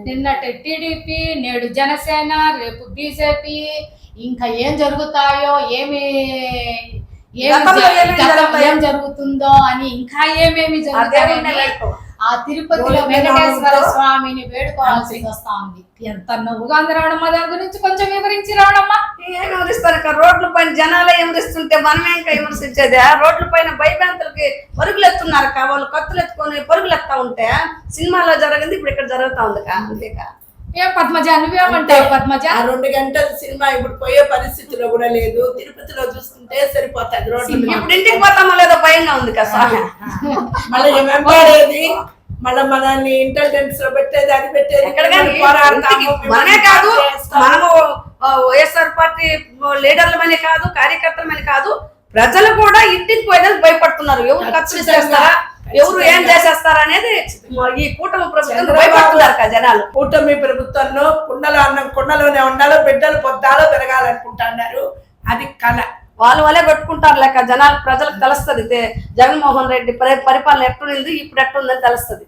నిన్నటి టీడీపీ, నేడు జనసేన, రేపు బీజేపీ. ఇంకా ఏం జరుగుతాయో ఏం జరుగుతుందో అని ఇంకా ఏమేమి జరుగుతాయని ఆ తిరుపతిలో వెంకటేశ్వర స్వామిని వేడుకోవాల్సి వస్తా ఉంది. ఎంత నువ్వుగా రావడమ్మా, దాని గురించి కొంచెం వివరించి రావడమ్మా. ఏం వివరిస్తారు? రోడ్ల పైన జనాలే వివరిస్తుంటే మనమే ఇంకా విమర్శించేది. ఆ రోడ్ల పైన భయభ్రాంతులకి పరుగులు ఎత్తున్నారు. వాళ్ళు కత్తులు ఎత్తుకొని పరుగులు ఎత్తా ఉంటే సినిమాలో జరిగింది ఇప్పుడు ఇక్కడ జరుగుతా ఉంది. అంతేకా ఏం పద్మజ నువ్వేమంటావు? పద్మజ, ఆ 2 గంటల సినిమా ఇప్పుడు పోయే పరిస్థితిలో కూడా లేదు. తిరుపతిలో చూసుకుంటే సరిపోతుంది. రోడ్డు ఇప్పుడు ఇంటికి పోతామో లేదో భయంగా ఉంది కదా. మళ్ళీ వెంబడేది, మళ్ళీ మనల్ని ఇంటెలిజెన్స్ లో పెట్టేది, అది పెట్టేది. మనమే కాదు, మనము వైఎస్ఆర్ పార్టీ లీడర్లమని కాదు, కార్యకర్తలమని కాదు, ప్రజలు కూడా ఇంటికి పోయేదానికి భయపడుతున్నారు. ఎవరు ఖర్చు చేస్తారా, ఎవరు ఏం చేసేస్తారా అనేది ఈ కూటమి ప్రభుత్వం భయపడుతున్నారు కదా జనాలు. కూటమి ప్రభుత్వంలో కుండలో అన్నం కుండలోనే ఉండాలో, బిడ్డలు పొద్దాలో పెరగాలనుకుంటున్నారు. అది కళ. వాళ్ళే కొట్టుకుంటారు లెక్క. జనాలు ప్రజలకు తెలుస్తుంది జగన్మోహన్ రెడ్డి పరిపాలన ఎట్లుంది, ఇప్పుడు ఎట్లుందని తెలుస్తుంది.